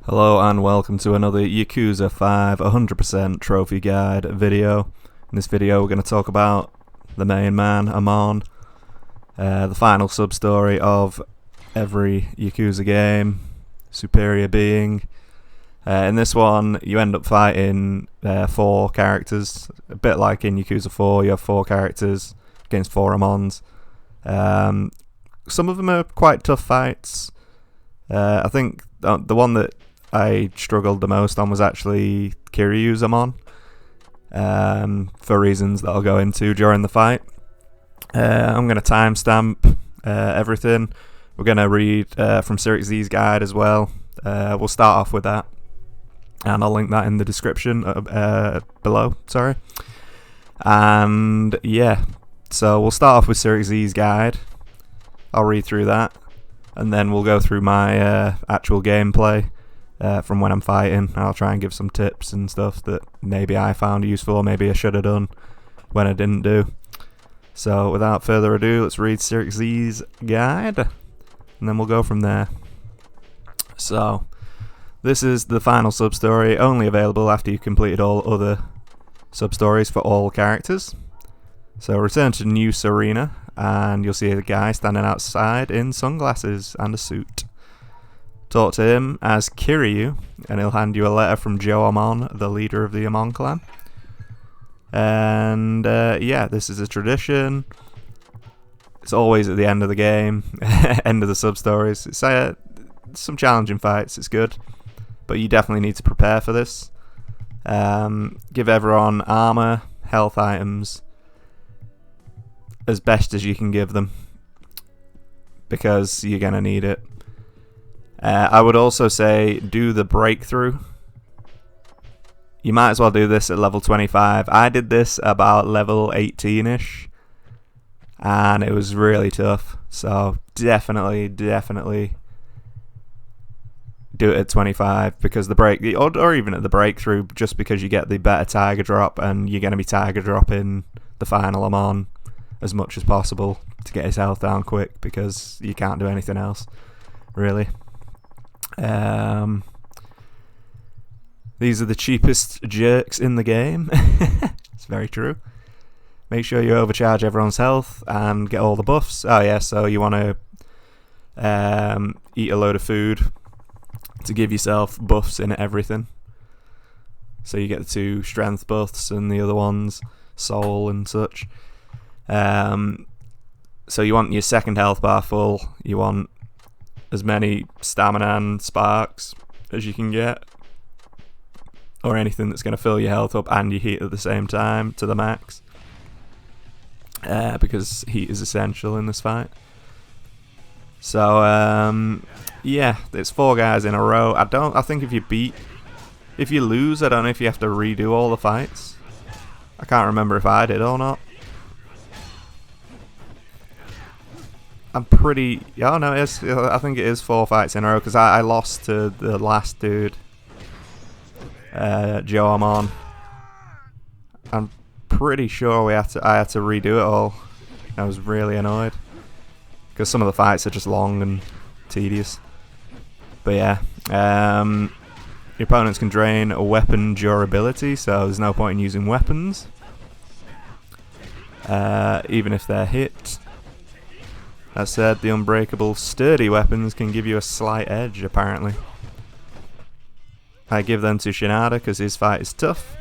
Hello and welcome to another Yakuza 5 100% trophy guide video. In this video we're going to talk about the main man, Amon, the final sub-story of every Yakuza game, superior being. In this one you end up fighting 4 characters, a bit like in Yakuza 4, you have 4 characters against 4 Amons. Some of them are quite tough fights. I think the one that I struggled the most on was actually Kiryu's Amon, for reasons that I'll go into during the fight. I'm going to timestamp everything. We're going to read from CyricZ's guide as well. We'll start off with that, and I'll link that in the description below. Sorry. And yeah, so we'll start off with CyricZ's guide. I'll read through that, and then we'll go through my actual gameplay. From when I'm fighting. I'll try and give some tips and stuff that maybe I found useful or maybe I should have done when I didn't do. So without further ado, let's read CyricZ's guide and then we'll go from there. So this is the final sub-story, only available after you've completed all other sub-stories for all characters. So return to New Serena and you'll see a guy standing outside in sunglasses and a suit. Talk to him as Kiryu, and he'll hand you a letter from Joe Amon, the leader of the Amon clan. And yeah, this is a tradition. It's always at the end of the game, end of the sub-stories. It's some challenging fights, it's good, but you definitely need to prepare for this. Give everyone armor, health items, as best as you can give them, because you're going to need it. I would also say do the breakthrough. You might as well do this at level 25. I did this about level 18ish, and it was really tough. So definitely do it at 25, because the or even at the breakthrough, just because you get the better tiger drop, and you're going to be tiger dropping the final Amon as much as possible to get his health down quick, because you can't do anything else really. These are the cheapest jerks in the game. It's very true. Make sure you overcharge everyone's health and get all the buffs. Oh yeah, so you want to eat a load of food to give yourself buffs in everything. So you get the 2 strength buffs and the other ones soul and such. So you want your second health bar full. You want as many stamina and sparks as you can get, or anything that's going to fill your health up and your heat at the same time to the max, because heat is essential in this fight. So yeah, it's 4 guys in a row. I think if you lose, I don't know if you have to redo all the fights. I can't remember if I did or not. I'm pretty... Oh no, I think it is 4 fights in a row, because I lost to the last dude, Joe Amon. I'm pretty sure I had to redo it all. I was really annoyed, because some of the fights are just long and tedious. But yeah, your opponents can drain a weapon durability, so there's no point in using weapons, even if they're hit. That said, the unbreakable sturdy weapons can give you a slight edge, apparently. I give them to Shinada because his fight is tough.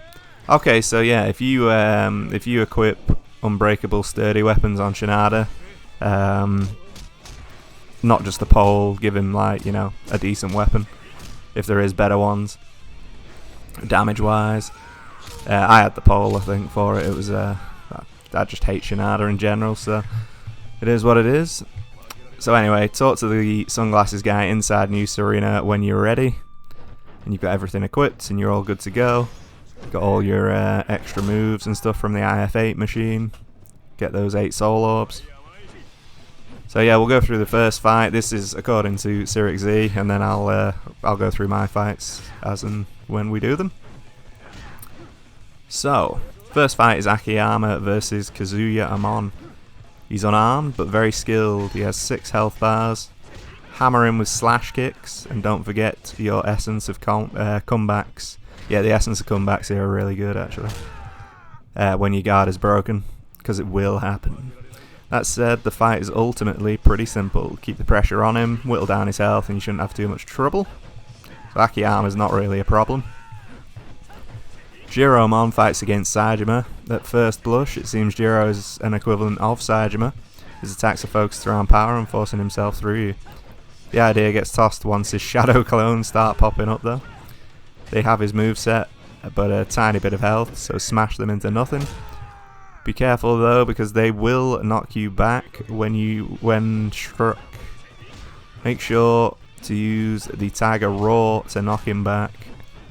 Okay, so yeah, if you equip unbreakable sturdy weapons on Shinada, not just the pole, give him, like, you know, a decent weapon, if there is better ones, damage wise. I had the pole, I think, for it. It was I just hate Shinada in general, so it is what it is. So anyway, talk to the sunglasses guy inside New Serena when you're ready, and you've got everything equipped and you're all good to go. You've got all your extra moves and stuff from the IF8 machine. Get those 8 soul orbs. So yeah, we'll go through the first fight. This is according to CyricZ, and then I'll go through my fights as and when we do them. So first fight is Akiyama versus Kazuya Amon. He's unarmed but very skilled. He has 6 health bars, Hammer him with slash kicks, and don't forget your essence of comebacks. Yeah, the essence of comebacks here are really good actually. When your guard is broken, because it will happen. That said, the fight is ultimately pretty simple. Keep the pressure on him, whittle down his health, and you shouldn't have too much trouble. So Akiyama is not really a problem. Amon fights against Saejima. At first blush, it seems Jiro is an equivalent of Saejima. His attacks are focused around power and forcing himself through you. The idea gets tossed once his shadow clones start popping up though. They have his moveset, but a tiny bit of health, so smash them into nothing. Be careful though, because they will knock you back when struck. Make sure to use the Tiger Roar to knock him back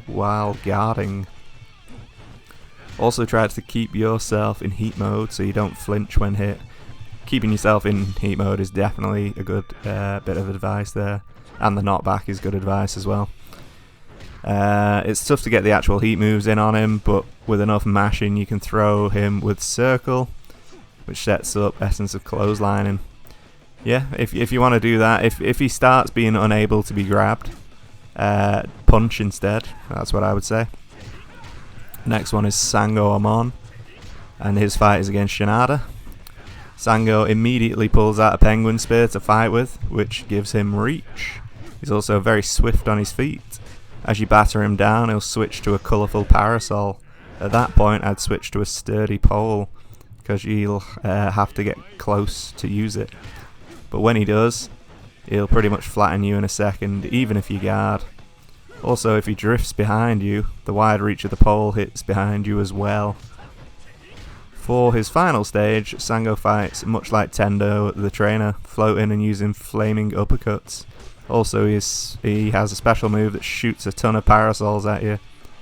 while guarding. Also try to keep yourself in heat mode so you don't flinch when hit. Keeping yourself in heat mode is definitely a good bit of advice there, and the knockback is good advice as well. It's tough to get the actual heat moves in on him, but with enough mashing you can throw him with circle, which sets up essence of clotheslining. Yeah, if you want to do that, if he starts being unable to be grabbed, punch instead. That's what I would say. Next one is Sango Amon, and his fight is against Shinada. Sango immediately pulls out a penguin spear to fight with, which gives him reach. He's also very swift on his feet. As you batter him down, he'll switch to a colourful parasol. At that point, I'd switch to a sturdy pole, because you'll have to get close to use it. But when he does, he'll pretty much flatten you in a second, even if you guard. Also, if he drifts behind you, the wide reach of the pole hits behind you as well. For his final stage, Sango fights much like Tendo, the trainer, floating and using flaming uppercuts. Also, he has a special move that shoots a ton of parasols at you,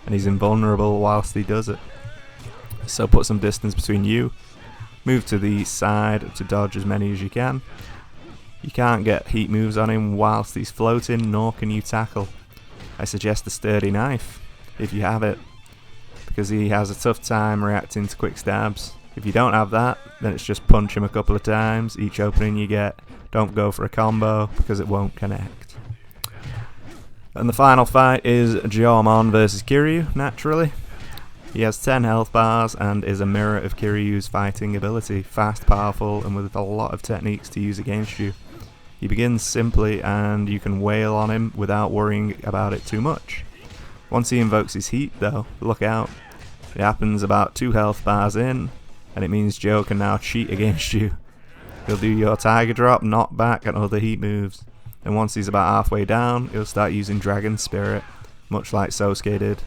and he's invulnerable whilst he does it. So put some distance between you, move to the side to dodge as many as you can. You can't get heat moves on him whilst he's floating, nor can you tackle. I suggest a sturdy knife, if you have it, because he has a tough time reacting to quick stabs. If you don't have that, then it's just punch him a couple of times, each opening you get. Don't go for a combo, because it won't connect. And the final fight is Amon versus Kiryu, naturally. He has 10 health bars and is a mirror of Kiryu's fighting ability, fast, powerful, and with a lot of techniques to use against you. He begins simply and you can wail on him without worrying about it too much. Once he invokes his heat though, look out. It happens about 2 health bars in, and it means Joe can now cheat against you. He'll do your Tiger Drop, knockback, and other heat moves. And once he's about halfway down, he'll start using Dragon Spirit, much like Sosuke did.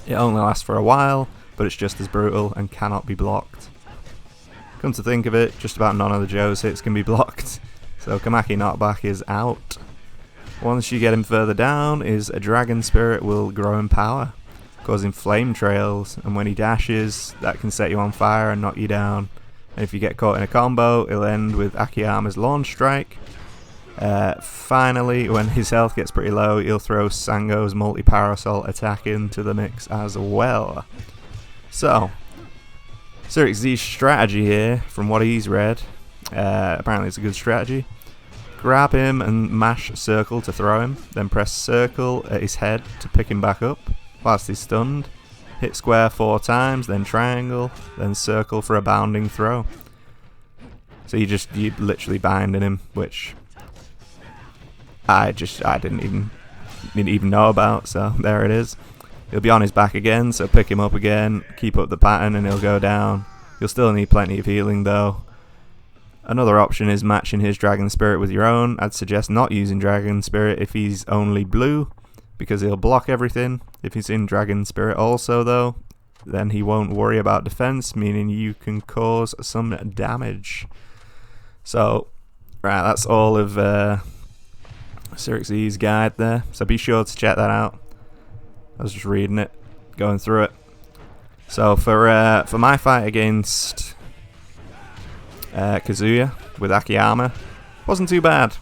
It only lasts for a while, but it's just as brutal and cannot be blocked. Come to think of it, just about none of the Joe's hits can be blocked, so Kamaki knockback is out. Once you get him further down, his Dragon Spirit will grow in power, causing flame trails, and when he dashes, that can set you on fire and knock you down. And if you get caught in a combo, it'll end with Akiyama's launch strike. Finally, when his health gets pretty low, he'll throw Sango's multi-parasol attack into the mix as well. So, CyricZ's strategy here, from what he's read, apparently it's a good strategy. Grab him and mash circle to throw him, then press circle at his head to pick him back up whilst he's stunned. Hit square 4 times, then triangle, then circle for a bounding throw. So you literally binding him, which I didn't even know about, so there it is. He'll be on his back again, so pick him up again, keep up the pattern and he'll go down. You'll still need plenty of healing though. Another option is matching his Dragon Spirit with your own. I'd suggest not using Dragon Spirit if he's only blue, because he'll block everything. If he's in Dragon Spirit also though, then he won't worry about defense, meaning you can cause some damage. So, right, that's all of CyricZ's guide there, so be sure to check that out. I was just reading it, going through it. So for my fight against Kazuya with Akiyama, wasn't too bad.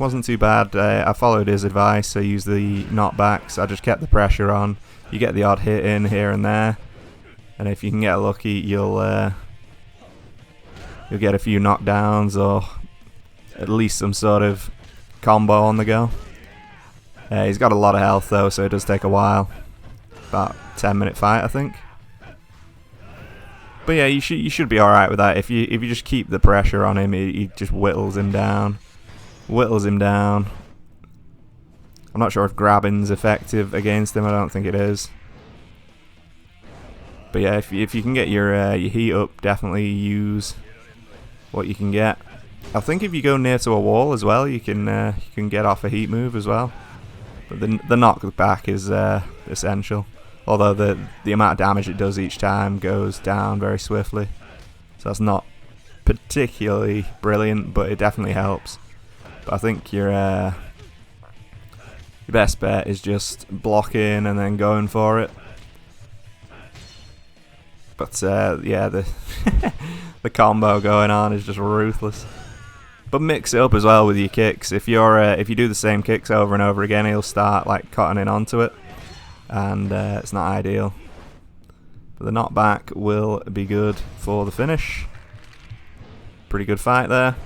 I followed his advice. I used the knockbacks. I just kept the pressure on. You get the odd hit in here and there, and if you can get lucky, you'll get a few knockdowns or at least some sort of combo on the go. He's got a lot of health though, so it does take a while. About 10-minute fight, I think. But yeah, you should be alright with that. If you just keep the pressure on him, he just whittles him down. Whittles him down. I'm not sure if grabbing's effective against him. I don't think it is. But yeah, if you can get your heat up, definitely use what you can get. I think if you go near to a wall as well, you can get off a heat move as well. But the knockback is essential. Although the amount of damage it does each time goes down very swiftly. So that's not particularly brilliant, but it definitely helps. But I think your best bet is just blocking and then going for it. But yeah, the the combo going on is just ruthless. But mix it up as well with your kicks. If you do the same kicks over and over again, he'll start like cutting onto it, and it's not ideal. But the knockback will be good for the finish. Pretty good fight there.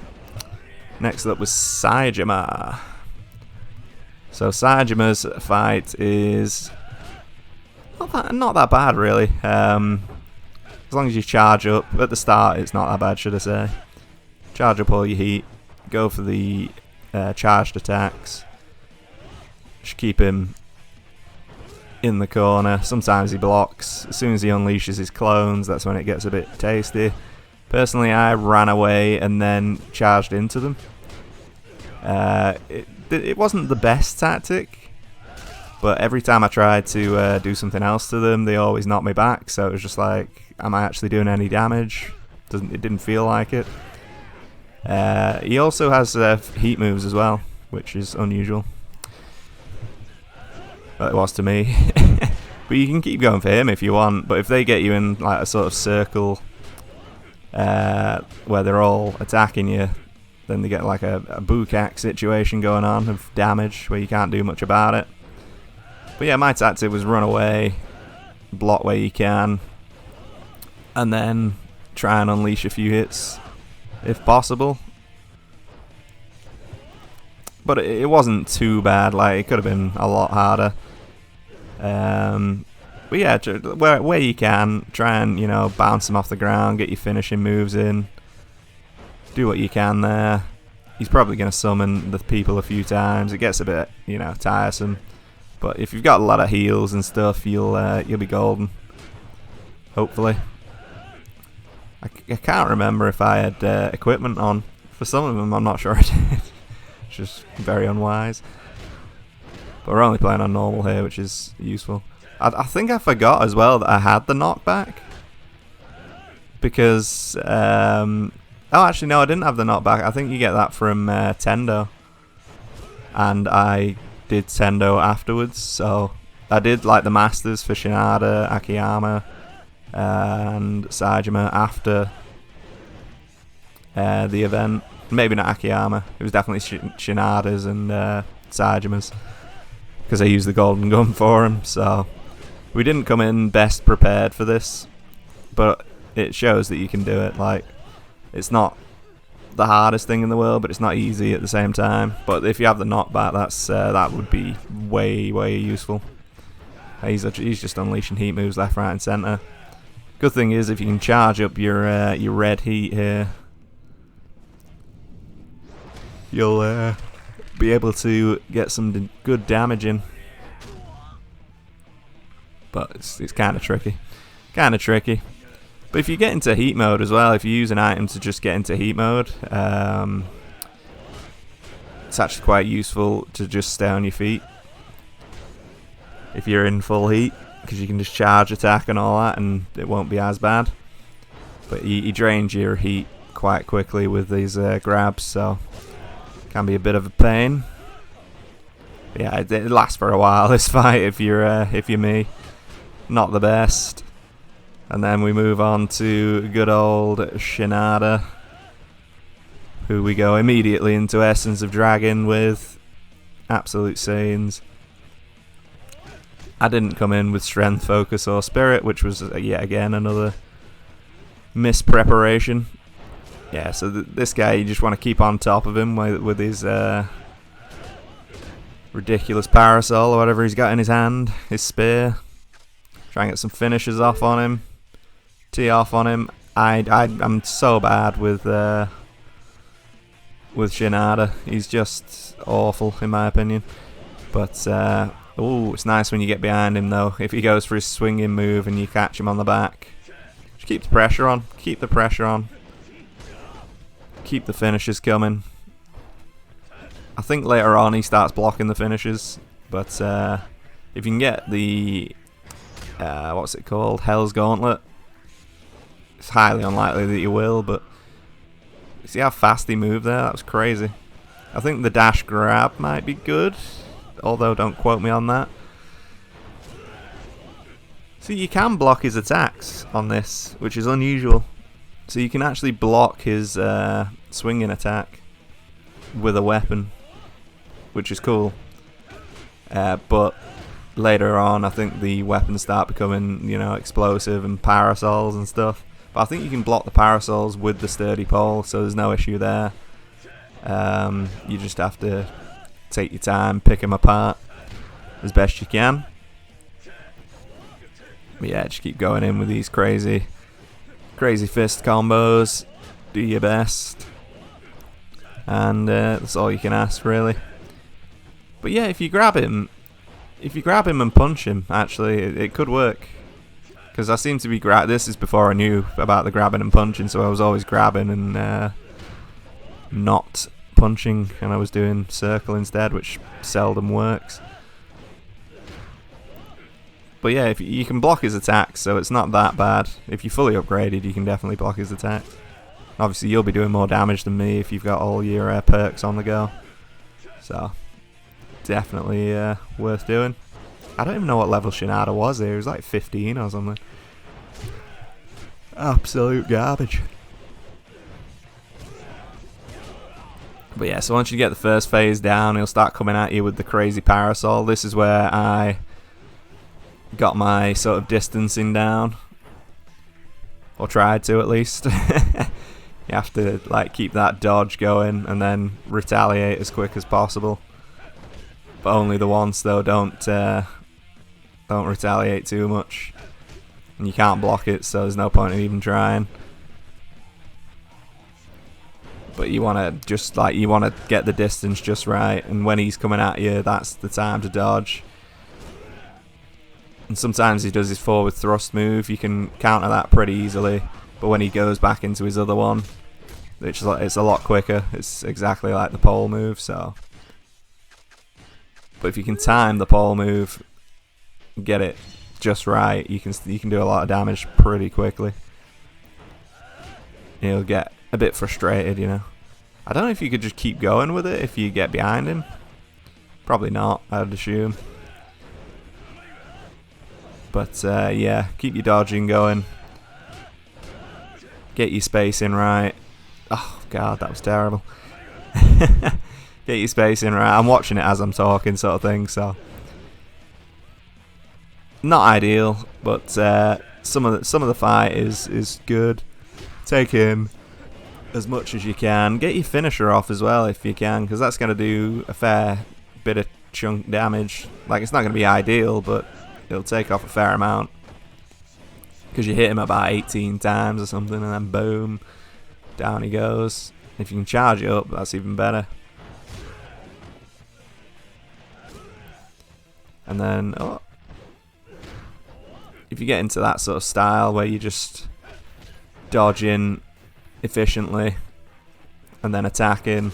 Next up was Saejima. So Saejima's fight is not that bad really. As long as you charge up at the start, it's not that bad, should I say. Charge up all your heat, go for the charged attacks. Just keep him in the corner. Sometimes he blocks. As soon as he unleashes his clones, that's when it gets a bit tasty. Personally, I ran away and then charged into them. It wasn't the best tactic, but every time I tried to do something else to them, they always knocked me back. So it was just like, am I actually doing any damage? It didn't feel like it. He also has heat moves as well, which is unusual. Well, it was to me. But you can keep going for him if you want. But if they get you in like a sort of circle where they're all attacking you, then they get like a bukkake situation going on of damage where you can't do much about it. But yeah, my tactic was run away, block where you can, and then try and unleash a few hits if possible. But it wasn't too bad. Like, it could have been a lot harder. But yeah, where you can, try and, you know, bounce him off the ground, get your finishing moves in, do what you can there. He's probably going to summon the people a few times. It gets a bit, you know, tiresome. But if you've got a lot of heals and stuff, you'll be golden. Hopefully. I can't remember if I had equipment on. For some of them, I'm not sure I did. It's just very unwise. But we're only playing on normal here, which is useful. I think I forgot as well that I had the knockback. Because... oh, actually, no, I didn't have the knockback. I think you get that from Tendo. And I did Tendo afterwards. So I did like the Masters for Shinada, Akiyama, and Saejima after the event. Maybe not Akiyama. It was definitely Shinada's and Saejima's, because I used the golden gun for him. So we didn't come in best prepared for this, but it shows that you can do it. Like, it's not the hardest thing in the world, but it's not easy at the same time. But if you have the knockback, that would be way useful. He's just unleashing heat moves left, right, and centre. Good thing is if you can charge up your red heat here, you'll be able to get some good damage in. But it's kind of tricky. But if you get into heat mode as well, if you use an item to just get into heat mode, it's actually quite useful to just stay on your feet if you're in full heat, because you can just charge attack and all that and it won't be as bad. But he drains your heat quite quickly with these grabs, so it can be a bit of a pain. But yeah, it lasts for a while, this fight, if you're me. Not the best. And then we move on to good old Shinada, who we go immediately into Essence of Dragon with. Absolute scenes. I didn't come in with Strength, Focus, or Spirit, which was yet again another mispreparation. Yeah, so this guy, you just want to keep on top of him with his ridiculous parasol or whatever he's got in his hand, his spear. Try and get some finishes off on him. Tee off on him. I'm so bad with Shinada. He's just awful in my opinion. But ooh, it's nice when you get behind him though. If he goes for his swinging move and you catch him on the back, just keep the pressure on. Keep the pressure on. Keep the finishes coming. I think later on he starts blocking the finishes, but if you can get the what's it called, Hell's Gauntlet, it's highly unlikely that you will, but see how fast he moved there? That was crazy. I think the dash grab might be good, although don't quote me on that. See, you can block his attacks on this, which is unusual. So you can actually block his swinging attack with a weapon, which is cool. But later on, I think the weapons start becoming, you know, explosive and parasols and stuff. But I think you can block the parasols with the sturdy pole, so there's no issue there. You just have to take your time, pick them apart as best you can. But yeah, just keep going in with these crazy fist combos. Do your best, and that's all you can ask, really. But yeah, if you grab him and punch him, actually, it could work. Because I seem to be this is before I knew about the grabbing and punching, so I was always grabbing and not punching, and I was doing circle instead, which seldom works. But yeah, if you can block his attacks, so it's not that bad. If you're fully upgraded, you can definitely block his attacks. Obviously, you'll be doing more damage than me if you've got all your perks on the go. So, definitely worth doing. I don't even know what level Shinada was here. He was like 15 or something. Absolute garbage. But yeah, so once you get the first phase down, he'll start coming at you with the crazy parasol. This is where I got my sort of distancing down, or tried to at least. You have to like keep that dodge going and then retaliate as quick as possible. But only the once though. Don't retaliate too much, and you can't block it, so there's no point in even trying. But you want to get the distance just right, and when he's coming at you, that's the time to dodge. And sometimes he does his forward thrust move. You can counter that pretty easily, but when he goes back into his other one, it's a lot quicker. It's exactly like the pole move. So, but if you can time the pole move, get it just right, you can do a lot of damage pretty quickly. He'll get a bit frustrated, you know. I don't know if you could just keep going with it if you get behind him. Probably not, I'd assume. But yeah, keep your dodging going. Get your spacing right. Oh god, that was terrible. Get your spacing right. I'm watching it as I'm talking, sort of thing, so not ideal, but some of the fight is good. Take him as much as you can. Get your finisher off as well if you can, because that's going to do a fair bit of chunk damage. Like, it's not going to be ideal, but it'll take off a fair amount, because you hit him about 18 times or something, and then boom, down he goes. If you can charge it up, that's even better. And then, if you get into that sort of style where you just dodge in efficiently and then attacking,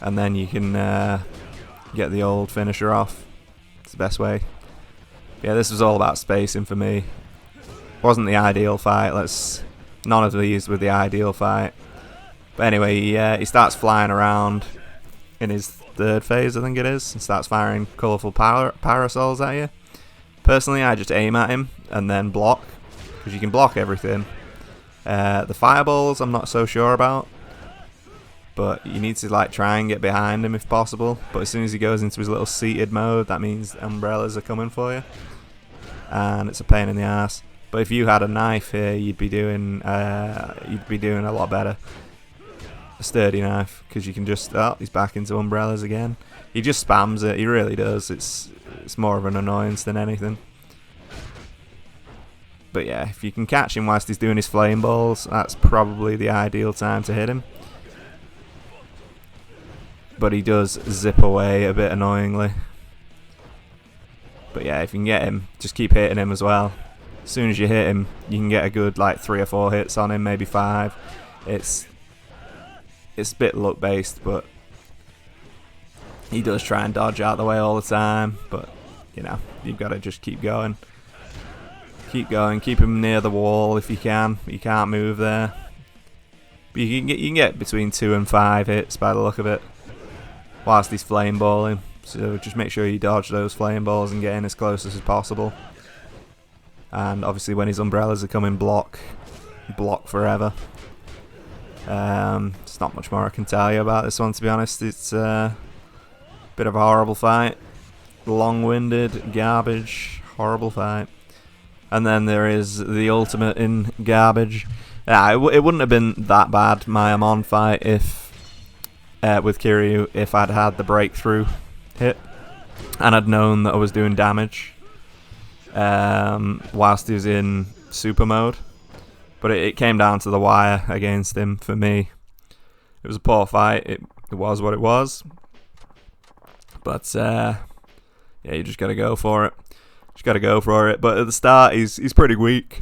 and then you can get the old finisher off, it's the best way. Yeah, this was all about spacing for me. Wasn't the ideal fight. None of these were the ideal fight. But anyway, he starts flying around in his third phase, I think it is, and starts firing colourful parasols at you. Personally, I just aim at him and then block, because you can block everything. The fireballs, I'm not so sure about, but you need to like try and get behind him if possible. But as soon as he goes into his little seated mode, that means umbrellas are coming for you, and it's a pain in the ass. But if you had a knife here, you'd be doing a lot better. a sturdy knife, because you can just... Oh, he's back into umbrellas again. He just spams it, he really does. It's more of an annoyance than anything. But yeah, if you can catch him whilst he's doing his flame balls, that's probably the ideal time to hit him. But he does zip away a bit annoyingly. But yeah, if you can get him, just keep hitting him as well. As soon as you hit him, you can get a good like 3 or 4 hits on him, maybe 5. It's a bit luck based, but he does try and dodge out the way all the time. But you know, you've got to just keep going. Keep going, keep him near the wall if you can. You can't move there. But you can get between 2 and 5 hits by the look of it, whilst he's flame balling. So just make sure you dodge those flame balls and get in as close as possible. And obviously when his umbrellas are coming, block forever. There's not much more I can tell you about this one, to be honest. It's a bit of a horrible fight. Long-winded, garbage, horrible fight. And then there is the ultimate in garbage. Yeah, it wouldn't have been that bad, my Amon fight, if with Kiryu, if I'd had the breakthrough hit and I'd known that I was doing damage whilst he was in super mode. But it came down to the wire against him for me. It was a poor fight. It was what it was. But yeah, you just gotta go for it. But at the start, he's pretty weak.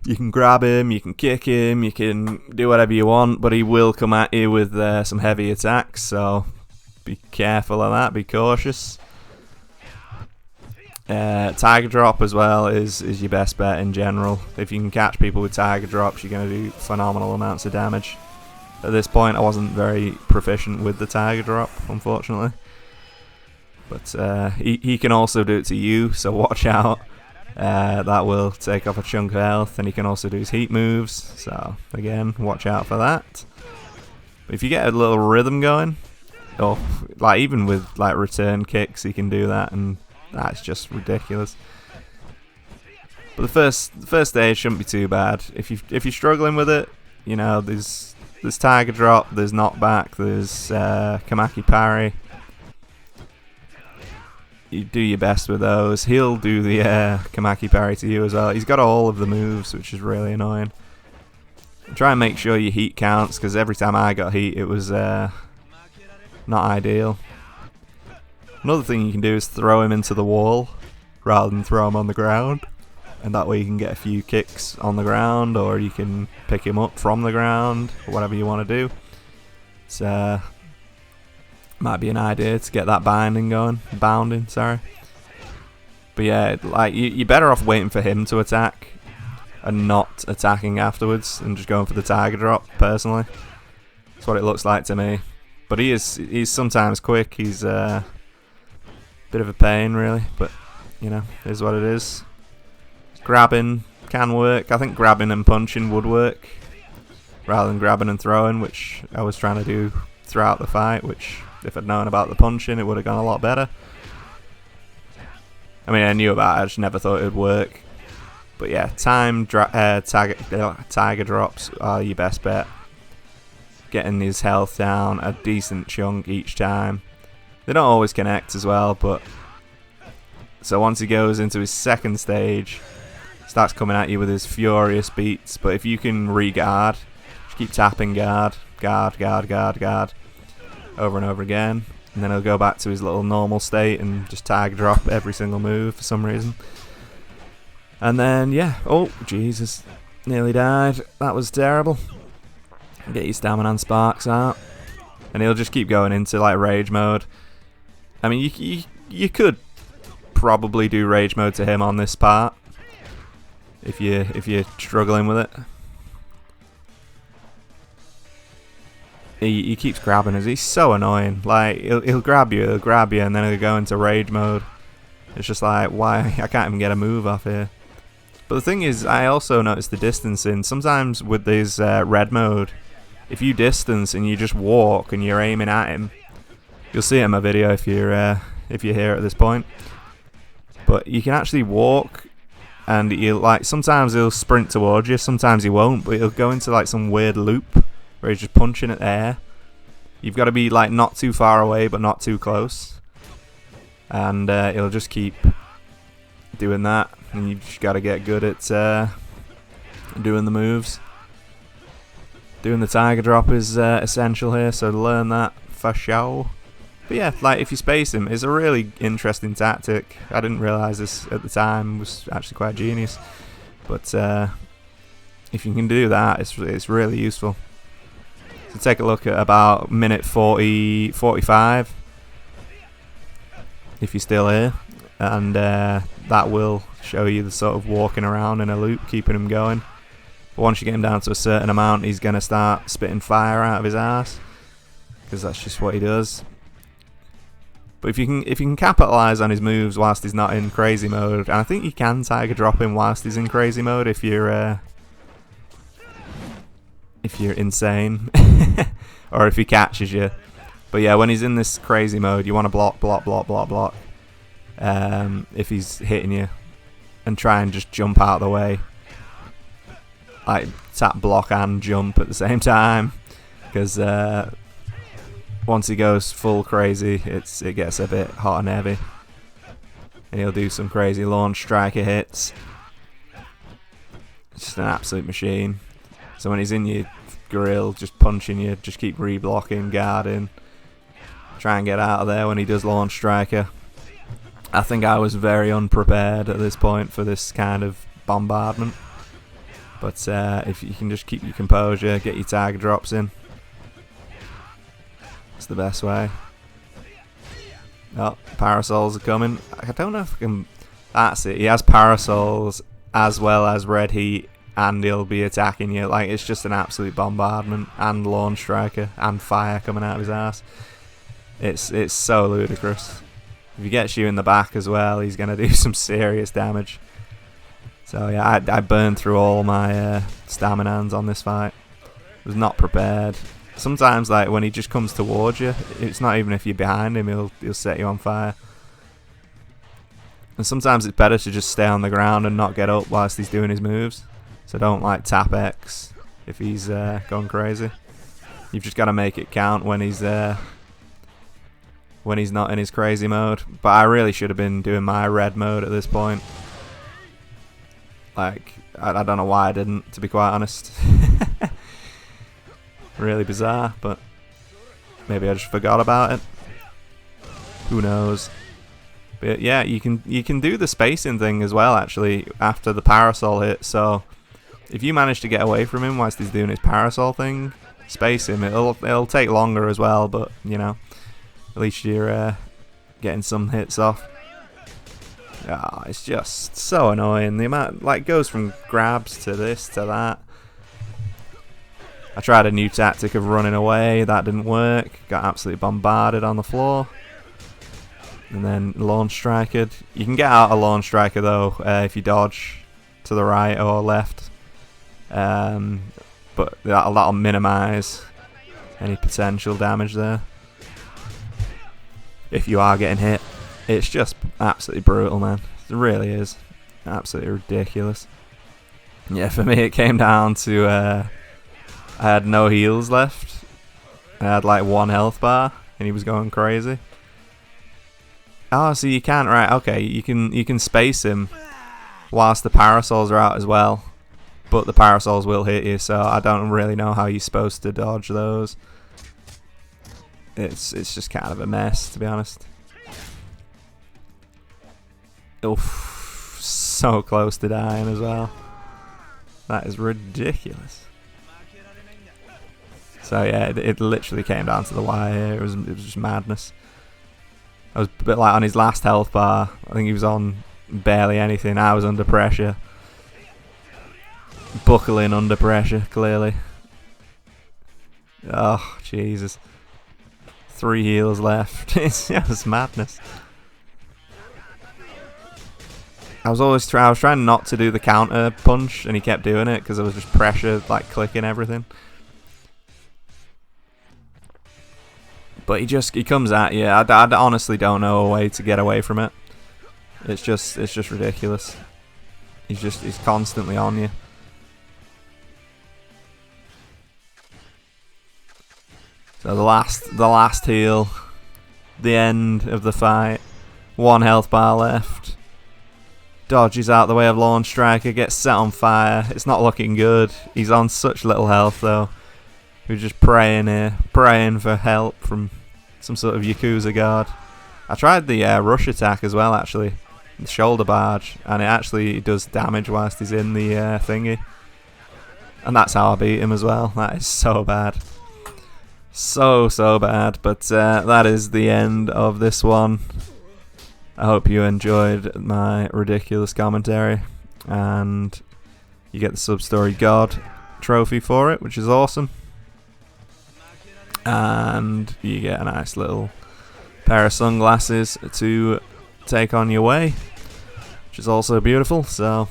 You can grab him, you can kick him, you can do whatever you want, but he will come at you with some heavy attacks, so be careful of that, be cautious. Tiger drop as well is your best bet in general. If you can catch people with tiger drops, you're going to do phenomenal amounts of damage. At this point, I wasn't very proficient with the tiger drop, unfortunately. But he can also do it to you, so watch out. That will take off a chunk of health, and he can also do his heat moves, so again, watch out for that. But if you get a little rhythm going, or like even with like return kicks, he can do that, and that's just ridiculous. But the first stage shouldn't be too bad. If you're struggling with it, you know, there's tiger drop, there's knockback, there's Kamaki parry. You do your best with those. He'll do the Kamaki parry to you as well. He's got all of the moves, which is really annoying. Try and make sure your heat counts, because every time I got heat, it was not ideal. Another thing you can do is throw him into the wall rather than throw him on the ground, and that way you can get a few kicks on the ground, or you can pick him up from the ground, or whatever you want to do. It's might be an idea to get that bounding, sorry. But yeah, like you're better off waiting for him to attack and not attacking afterwards, and just going for the tiger drop. Personally, that's what it looks like to me. But he's sometimes quick. He's a bit of a pain, really. But you know, it is what it is. Grabbing can work. I think grabbing and punching would work rather than grabbing and throwing, which I was trying to do throughout the fight. Which, if I'd known about the punching, it would have gone a lot better. I mean, I knew about it, I just never thought it would work. But yeah, tiger drops are your best bet. Getting his health down a decent chunk each time. They don't always connect as well, but... So once he goes into his second stage, starts coming at you with his furious beats. But if you can re-guard, just keep tapping guard, over and over again, and then he'll go back to his little normal state and just tiger drop every single move for some reason. And then yeah, oh Jesus, nearly died. That was terrible. Get your stamina and sparks out, and he'll just keep going into like rage mode. I mean, you could probably do rage mode to him on this part if you're struggling with it. He keeps grabbing us. He's so annoying. Like he'll grab you, and then he'll go into rage mode. It's just like, why? I can't even get a move off here. But the thing is, I also noticed the distancing. Sometimes with these red mode, if you distance and you just walk and you're aiming at him, you'll see it in my video if you're here at this point. But you can actually walk, and sometimes he'll sprint towards you, sometimes he won't, but he'll go into like some weird loop where he's just punching at the air. You've got to be like not too far away, but not too close, and he'll just keep doing that. And you just got to get good at doing the moves. Doing the tiger drop is essential here, so learn that for sure. But yeah, like if you space him, it's a really interesting tactic. I didn't realise this at the time, it was actually quite genius. But if you can do that, it's really useful. So take a look at about minute 45, if you're still here, and that will show you the sort of walking around in a loop, keeping him going. But once you get him down to a certain amount, he's going to start spitting fire out of his ass, because that's just what he does. But if you can capitalise on his moves whilst he's not in crazy mode, and I think you can tiger drop him whilst he's in crazy mode if you're insane, or if he catches you. But yeah, when he's in this crazy mode, you want to block, if he's hitting you, and try and just jump out of the way, like tap block and jump at the same time, because once he goes full crazy, it gets a bit hot and heavy, and he'll do some crazy launch striker hits. It's just an absolute machine. So when he's in your grill, just punching you, just keep reblocking, guarding, try and get out of there when he does launch striker. I think I was very unprepared at this point for this kind of bombardment, but if you can just keep your composure, get your tiger drops in, it's the best way. Oh, parasols are coming. I don't know if I can... That's it. He has parasols as well as red heat, and he'll be attacking you. Like, it's just an absolute bombardment, and launch striker, and fire coming out of his ass. It's so ludicrous. If he gets you in the back as well, he's going to do some serious damage. So yeah, I burned through all my staminans on this fight. Was not prepared. Sometimes, like, when he just comes towards you, it's not even if you're behind him, he'll set you on fire. And sometimes it's better to just stay on the ground and not get up whilst he's doing his moves. So don't, like, tap X if he's going crazy. You've just got to make it count when he's not in his crazy mode. But I really should have been doing my red mode at this point. Like, I don't know why I didn't, to be quite honest. Really bizarre, but maybe I just forgot about it. Who knows? But yeah, you can do the spacing thing as well, actually, after the parasol hit. So if you manage to get away from him whilst he's doing his parasol thing, space him. It'll take longer as well, but you know, at least you're getting some hits off. Ah, it's just so annoying. The amount, like, goes from grabs to this to that. I tried a new tactic of running away, that didn't work. Got absolutely bombarded on the floor. And then launch striker. You can get out a launch striker though if you dodge to the right or left. But that'll minimise any potential damage there. If you are getting hit. It's just absolutely brutal, man. It really is. Absolutely ridiculous. Yeah, for me it came down to... I had no heals left. I had like 1 health bar, and he was going crazy. Oh, so you can't, right? Okay, you can space him whilst the parasols are out as well, but the parasols will hit you. So I don't really know how you're supposed to dodge those. It's just kind of a mess, to be honest. Oof, so close to dying as well. That is ridiculous. So yeah, it literally came down to the wire. It was just madness. I was a bit like on his last health bar. I think he was on barely anything. I was under pressure. Buckling under pressure, clearly. Oh, Jesus. 3 heals left. It's just madness. I was trying not to do the counter punch, and he kept doing it because I was just pressure, like clicking everything. But he comes at you. I honestly don't know a way to get away from it. It's just ridiculous. He's constantly on you. So the last heal, the end of the fight. 1 health bar left. Dodges out the way of Launch Striker, gets set on fire. It's not looking good. He's on such little health though. We're just praying here, praying for help from some sort of Yakuza guard. I tried the rush attack as well, actually, the shoulder barge, and it actually does damage whilst he's in the thingy. And that's how I beat him as well. That is so bad. So bad, but that is the end of this one. I hope you enjoyed my ridiculous commentary, and you get the Sub-Story God trophy for it, which is awesome. And you get a nice little pair of sunglasses to take on your way, which is also beautiful. So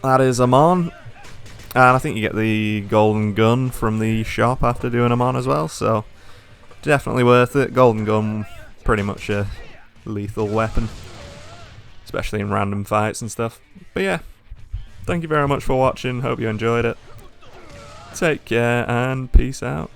that is Amon. And I think you get the golden gun from the shop after doing Amon as well, so definitely worth it. Golden gun, pretty much a lethal weapon, especially in random fights and stuff. But yeah, thank you very much for watching, hope you enjoyed it. Take care and peace out.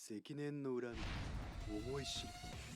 積年の恨み思い知る。